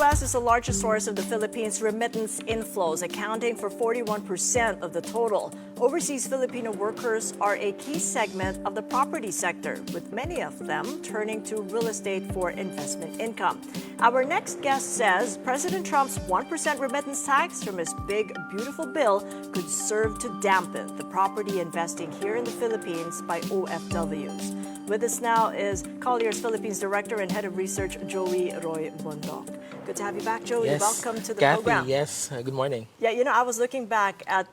U.S. is the largest source of the Philippines' remittance inflows, accounting for 41% of the total. Overseas Filipino workers are a key segment of the property sector, with many of them turning to real estate for investment income. Our next guest says President Trump's 1% remittance tax from his big, beautiful bill could serve to dampen the property investing here in the Philippines by OFWs. With us now is Colliers Philippines Director and Head of Research, Joey Roy Bondoc. Good to have you back, Joey. Yes. Welcome to the Kathy, program. yes. Good morning. Yeah, I was looking back at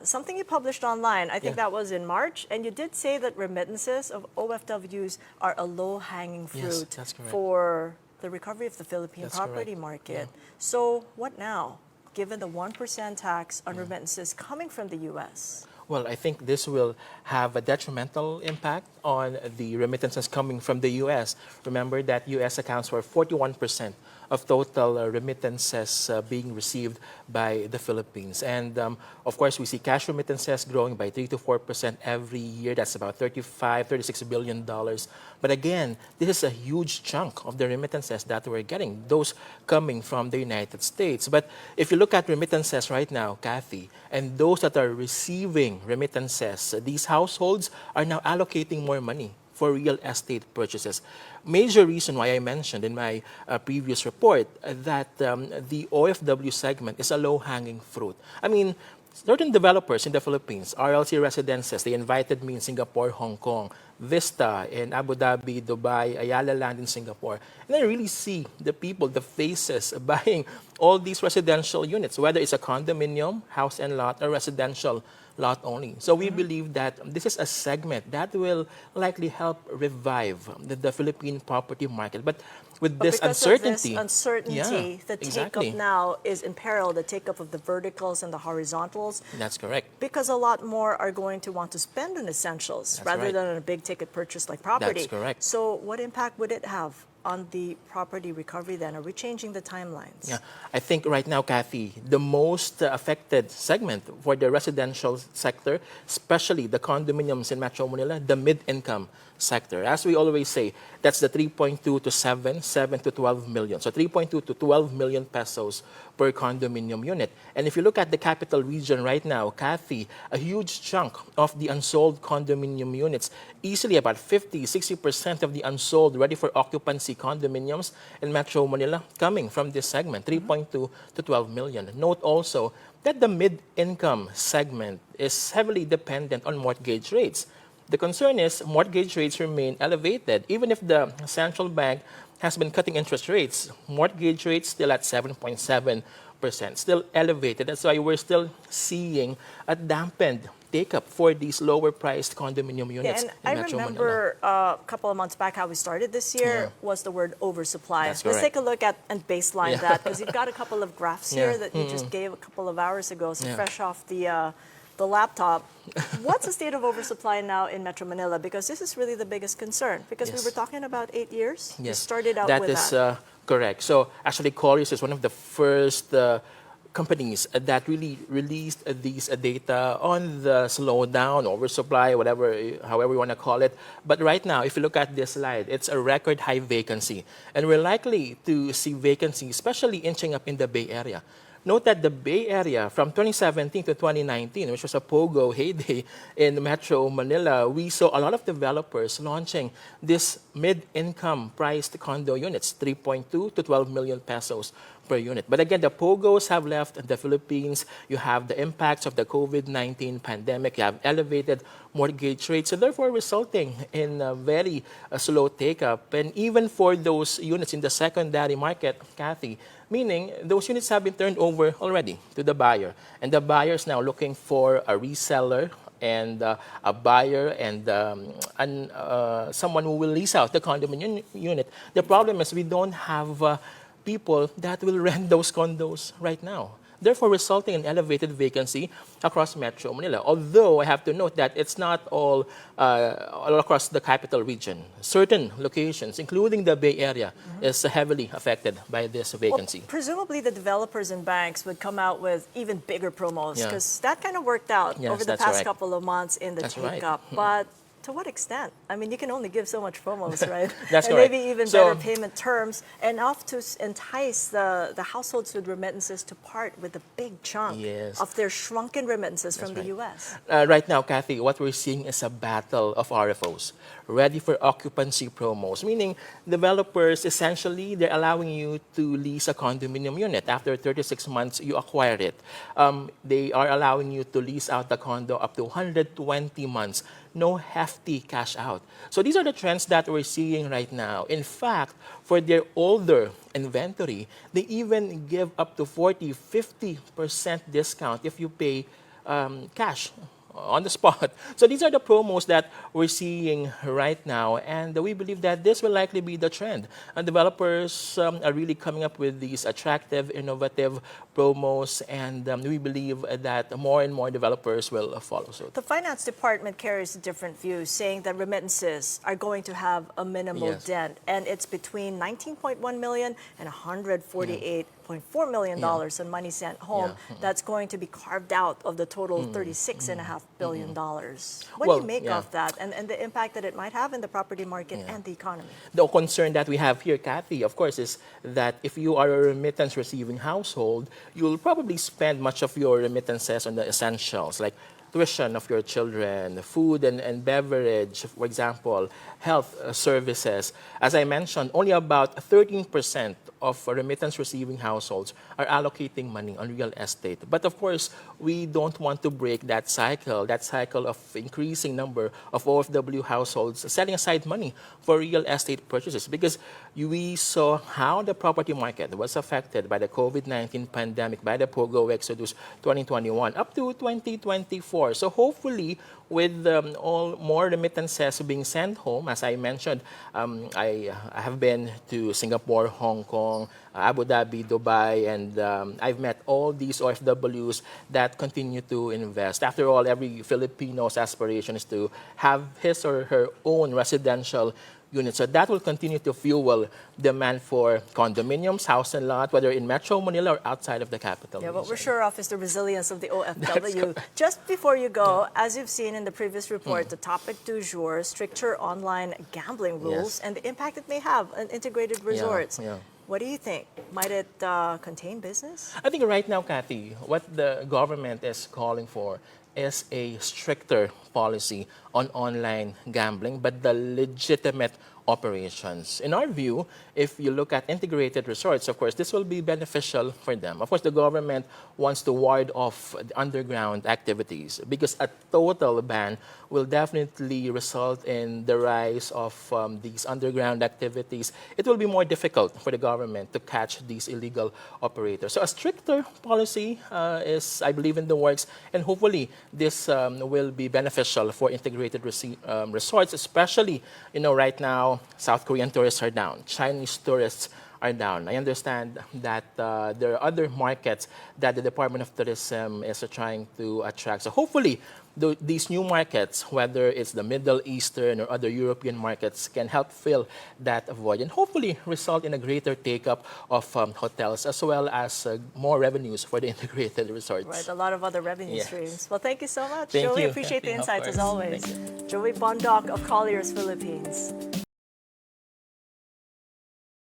something you published online. I think that was in March, and you did say that remittances of OFWs are a low-hanging fruit for the recovery of the Philippine property market. Yeah. So what now, given the 1% tax on remittances coming from the U.S.? Well, I think this will have a detrimental impact on the remittances coming from the U.S. Remember that U.S. accounts for 41% of total remittances being received by the Philippines. And of course, we see cash remittances growing by 3 to 4% every year. That's about $36 billion. But again, this is a huge chunk of the remittances that we're getting, those coming from the United States. But if you look at remittances right now, Kathy, and those that are receiving remittances, these households are now allocating more money for real estate purchases. Major reason why I mentioned in my previous report that the OFW segment is a low-hanging fruit. I mean, certain developers in the Philippines, RLC Residences, they invited me in Singapore, Hong Kong, Vista in Abu Dhabi, Dubai, Ayala Land in Singapore. And I really see the people, the faces buying all these residential units, whether it's a condominium, house and lot, or residential lot only. So we believe that this is a segment that will likely help revive the Philippine property market. But with this uncertainty, the take-up now is in peril, the take-up of the verticals and the horizontals. That's correct. Because a lot more are going to want to spend on essentials rather than on a big-ticket purchase like property. That's correct. So what impact would it have on the property recovery then? Are we changing the timelines? Yeah, I think right now, Kathy, the most affected segment for the residential sector, especially the condominiums in Metro Manila, the mid-income sector. As we always say, that's the 3.2 to 7 to 12 million. So 3.2 to 12 million pesos per condominium unit. And if you look at the capital region right now, Kathy, a huge chunk of the unsold condominium units, easily about 50-60% of the unsold ready for occupancy condominiums in Metro Manila coming from this segment, 3.2 to 12 million. Note also that the mid-income segment is heavily dependent on mortgage rates. The concern is mortgage rates remain elevated. Even if the central bank has been cutting interest rates, mortgage rates still at 7.7%, still elevated. That's why we're still seeing a dampened take-up for these lower-priced condominium units in Metro Manila. I remember a couple of months back how we started this year was the word oversupply. Let's take a look at and baseline that, because you've got a couple of graphs here that you just gave a couple of hours ago, so fresh off the laptop. What's the state of oversupply now in Metro Manila? Because this is really the biggest concern. Because we were talking about 8 years. Yes, you started out that with is that. Correct. So actually, Colliers is one of the first companies that really released these data on the slowdown, oversupply, however you want to call it. But right now, if you look at this slide, it's a record high vacancy. And we're likely to see vacancy, especially inching up in the Bay Area. Note that the Bay Area, from 2017 to 2019, which was a POGO heyday in Metro Manila, we saw a lot of developers launching this mid-income priced condo units, 3.2 to 12 million pesos per unit. But again, the POGOs have left the Philippines. You have the impacts of the COVID-19 pandemic. You have elevated mortgage rates, and therefore resulting in a very slow take-up. And even for those units in the secondary market, Kathy, meaning those units have been turned over already to the buyer. And the buyer is now looking for a reseller and a buyer and someone who will lease out the condominium unit. The problem is we don't have people that will rent those condos right now, therefore resulting in elevated vacancy across Metro Manila. Although I have to note that it's not all across the capital region. Certain locations, including the Bay Area, is heavily affected by this vacancy. Well, presumably the developers and banks would come out with even bigger promos, because that kind of worked out over the past couple of months in the take-up. But To what extent? I mean, you can only give so much promos, right? That's and correct. maybe even So- better payment terms, enough to entice the households with remittances to part with a big chunk Yes. of their shrunken remittances from That's the right. U.S. Right now, Kathy, what we're seeing is a battle of RFOs, ready for occupancy promos, meaning developers essentially they're allowing you to lease a condominium unit. After 36 months, you acquire it. They are allowing you to lease out the condo up to 120 months. No hefty cash out. So these are the trends that we're seeing right now. In fact, for their older inventory, they even give up to 40-50% discount if you pay cash on the spot. So these are the promos that we're seeing right now, and we believe that this will likely be the trend. And developers are really coming up with these attractive, innovative promos, and we believe that more and more developers will follow suit. The finance department carries a different view, saying that remittances are going to have a minimal Yes. dent, and it's between 19.1 million and 148.4 million dollars in money sent home. Yeah. That's going to be carved out of the total $36.5 billion dollars. What do Well, you make yeah. of that, and the impact that it might have in the property market Yeah. and the economy? The concern that we have here, Kathy, of course, is that if you are a remittance receiving household, you'll probably spend much of your remittances on the essentials like tuition of your children, food and beverage, for example, health services. As I mentioned, only about 13% of remittance receiving households are allocating money on real estate. But of course, we don't want to break that cycle of increasing number of OFW households setting aside money for real estate purchases, because we saw how the property market was affected by the COVID-19 pandemic, by the POGO Exodus 2021 up to 2024. So hopefully, with all more remittances being sent home, as I mentioned, I have been to Singapore, Hong Kong, Abu Dhabi, Dubai, and I've met all these OFWs that continue to invest. After all, every Filipino's aspiration is to have his or her own residential unit. So that will continue to fuel demand for condominiums, house and lot, whether in Metro Manila or outside of the capital. Yeah, what we're region. sure of is the resilience of the OFW. Just before you go, as you've seen in the previous report, the topic du jour, stricter online gambling rules Yes. and the impact it may have on integrated resorts. yeah. What do you think? Might it contain business? I think right now, Kathy, what the government is calling for is a stricter policy on online gambling, but the legitimate operations. In our view, if you look at integrated resorts, of course, this will be beneficial for them. Of course, the government wants to ward off the underground activities because a total ban will definitely result in the rise of these underground activities. It will be more difficult for the government to catch these illegal operators. So a stricter policy is, I believe, in the works, and hopefully this will be beneficial for integrated resorts, especially, right now, South Korean tourists are down, Chinese tourists are down. I understand that there are other markets that the Department of Tourism is trying to attract. So hopefully, these new markets, whether it's the Middle Eastern or other European markets, can help fill that void and hopefully result in a greater take-up of hotels as well as more revenues for the integrated resorts. Right, a lot of other revenue Yes. streams. Well, thank you so much, Thank Joey. you. Appreciate the Of insights as course. always. Thank you. Joey Bondoc of Colliers, Philippines.